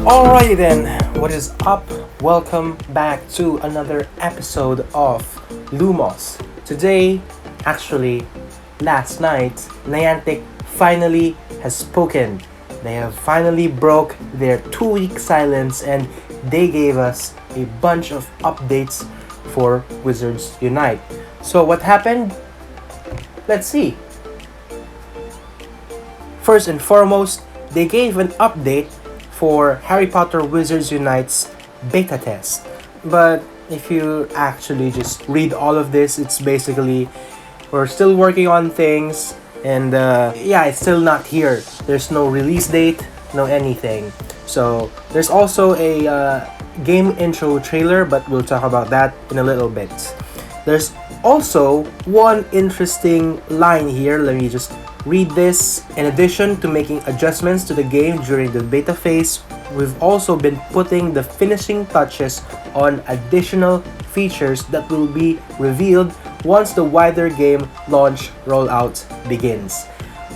Alrighty then, what is up? Welcome back to another episode of Lumos. Today, actually, last night, Niantic finally has spoken. They have finally broke their 2-week silence and they gave us a bunch of updates for Wizards Unite. So what happened? Let's see. First and foremost, they gave an update for Harry Potter Wizards Unite's beta test. But if you actually just read all of this, it's basically we're still working on things and it's still not here. There's no release date, no anything. So there's also a game intro trailer, but we'll talk about that in a little bit. There's also one interesting line here. Let me just read this. In addition to making adjustments to the game during the beta phase, we've also been putting the finishing touches on additional features that will be revealed once the wider game launch rollout begins.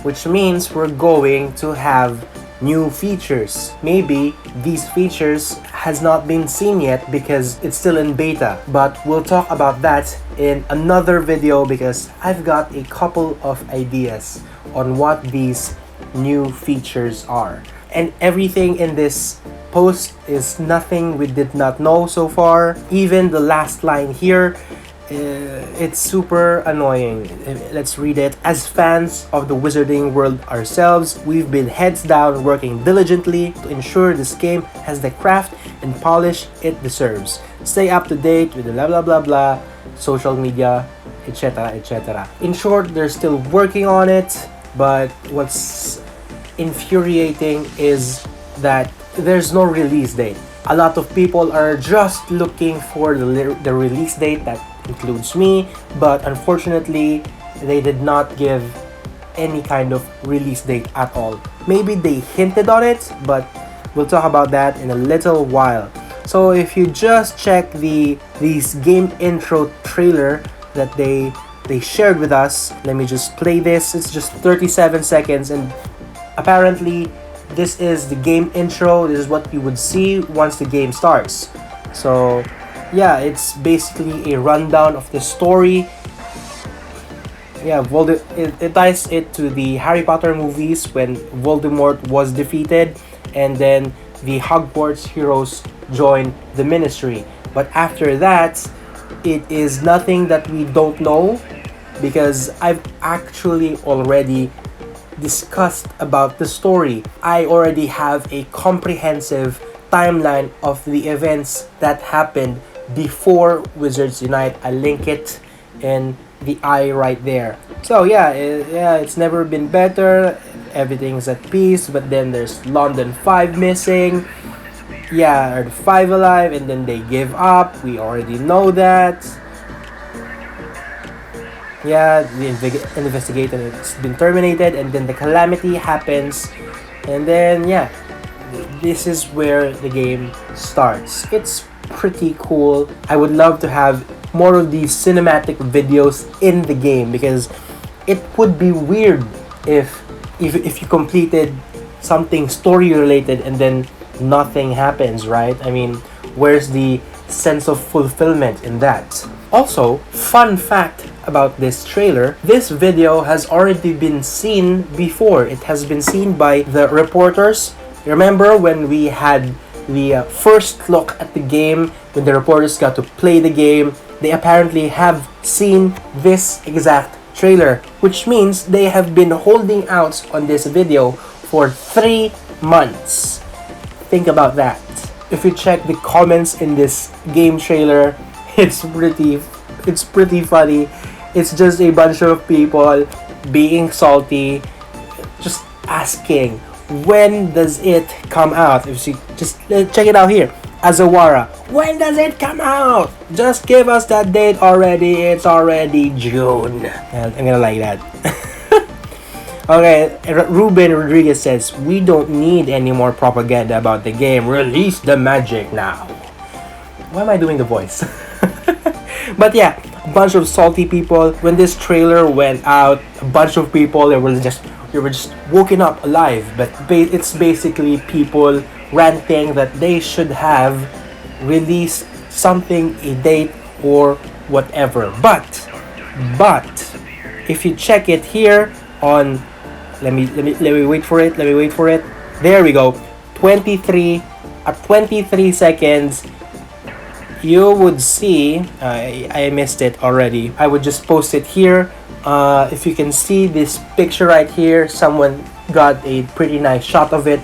Which means we're going to have new features. Maybe these features has not been seen yet because it's still in beta, but we'll talk about that in another video because I've got a couple of ideas on what these new features are. And everything in this post is nothing we did not know so far. Even the last line here, it's super annoying. Let's read it. As fans of the wizarding world ourselves, we've been heads down working diligently to ensure this game has the craft and polish it deserves. Stay up to date with the blah blah blah blah, social media, etc. etc. In short, they're still working on it, but what's infuriating is that there's no release date. A lot of people are just looking for the release date, that includes me, but unfortunately they did not give any kind of release date at all. Maybe they hinted on it, but we'll talk about that in a little while. So if you just check these game intro trailer that they shared with us, let me just play this. It's just 37 seconds and apparently this is the game intro. This is what you would see once the game starts. So yeah, it's basically a rundown of the story. Yeah, it ties it to the Harry Potter movies when Voldemort was defeated and then the Hogwarts heroes joined the Ministry. But after that, it is nothing that we don't know because I've actually already discussed about the story. I already have a comprehensive timeline of the events that happened before Wizards Unite. I link it in the eye right there. So it's never been better. Everything's at peace, but then there's London 5 missing. Yeah, or 5 alive, and then they give up. We already know that. Yeah, the investigation has been terminated, and then the calamity happens, and then this is where the game starts. It's pretty cool. I would love to have more of these cinematic videos in the game because it would be weird if you completed something story related and then nothing happens, right? I mean, where's the sense of fulfillment in that? Also, fun fact about this trailer, this video has already been seen before. It has been seen by the reporters. Remember when we had the first look at the game, when the reporters got to play the game, they apparently have seen this exact trailer, which means they have been holding out on this video for 3 months. Think about that. If you check the comments in this game trailer, it's pretty funny. It's just a bunch of people being salty, just asking, when does it come out? If you just check it out here, Azawara, when does it come out? Just give us that date already. It's already June. I'm gonna like that. Okay, Ruben Rodriguez says, we don't need any more propaganda about the game. Release the magic now. Why am I doing the voice? But yeah, a bunch of salty people. When this trailer went out, a bunch of people, they were just you were just woken up alive. But it's basically people ranting that they should have released something, a date or whatever. But if you check it here on, let me wait for it. There we go. 23 seconds. You would see, I missed it already. I would just post it here. If you can see this picture right here, someone got a pretty nice shot of it.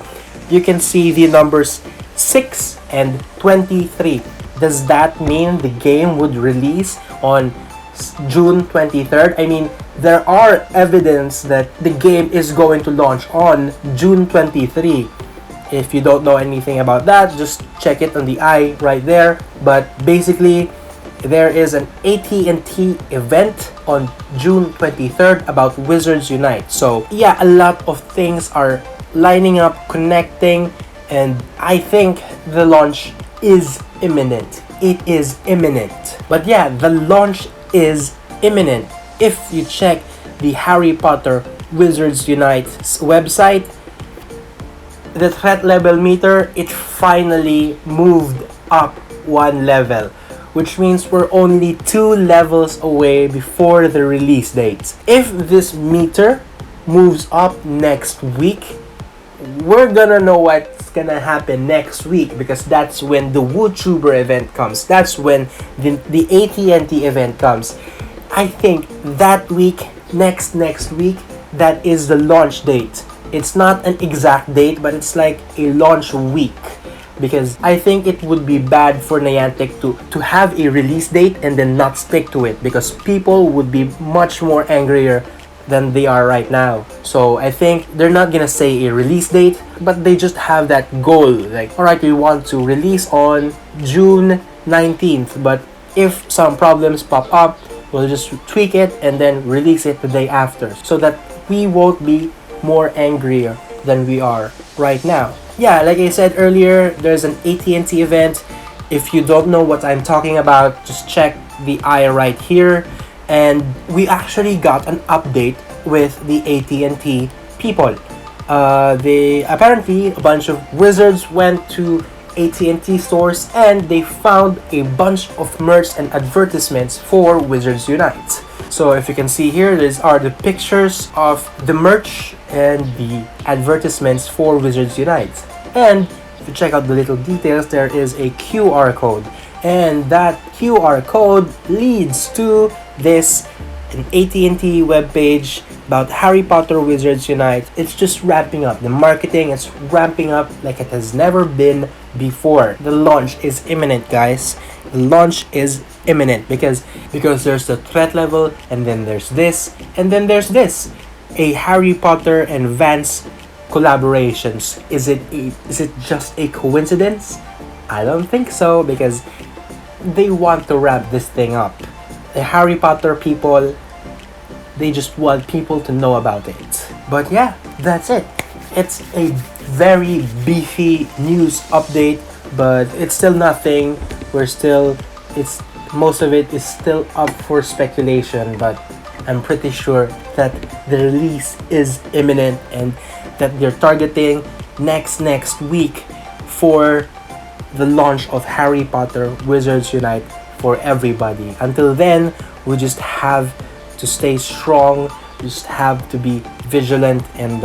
You can see the numbers 6 and 23. Does that mean the game would release on June 23rd? I mean, there are evidence that the game is going to launch on June 23. If you don't know anything about that, just check it on the eye right there. But basically, there is an AT&T event on June 23rd about Wizards Unite. So yeah, a lot of things are lining up, connecting, and I think the launch is imminent. It is imminent. But yeah, the launch is imminent. If you check the Harry Potter Wizards Unite's website, the threat level meter, it finally moved up one level, which means we're only 2 levels away before the release date. If this meter moves up next week, we're gonna know what's gonna happen next week, because that's when the WUtuber event comes. That's when the AT&T event comes. I think that week, next week, that is the launch date. It's not an exact date, but it's like a launch week, because I think it would be bad for Niantic to have a release date and then not stick to it, because people would be much more angrier than they are right now. So I think they're not gonna say a release date, but they just have that goal, like, alright, we want to release on June 19th, but if some problems pop up, we'll just tweak it and then release it the day after, so that we won't be more angrier than we are right now. Yeah, like I said earlier, there's an AT&T event. If you don't know what I'm talking about, just check the eye right here. And we actually got an update with the AT&T people. They apparently, a bunch of wizards went to AT&T stores and they found a bunch of merch and advertisements for Wizards Unite. So if you can see here, these are the pictures of the merch and the advertisements for Wizards Unite. And if you check out the little details, there is a QR code. And that QR code leads to this, an AT&T webpage about Harry Potter Wizards Unite. It's just ramping up. The marketing is ramping up like it has never been before. The launch is imminent, guys. The launch is imminent because there's the threat level, and then there's this, and then there's this. A Harry Potter and Vance collaborations. Is it just a coincidence? I don't think so, because they want to wrap this thing up. The Harry Potter people, they just want people to know about it. But yeah, that's it. It's a very beefy news update, but it's still nothing. Most of it is still up for speculation, but I'm pretty sure that the release is imminent and that they're targeting next week for the launch of Harry Potter Wizards Unite for everybody. Until then, we just have to stay strong, just have to be vigilant, and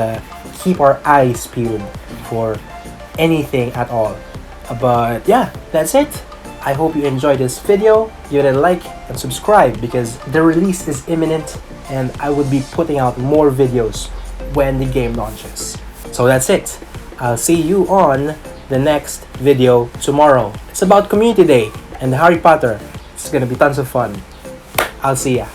keep our eyes peeled for anything at all. But yeah, that's it. I hope you enjoyed this video. Give it a like and subscribe, because the release is imminent and I would be putting out more videos when the game launches. So that's it. I'll see you on the next video tomorrow. It's about Community Day and Harry Potter. It's gonna be tons of fun. I'll see ya.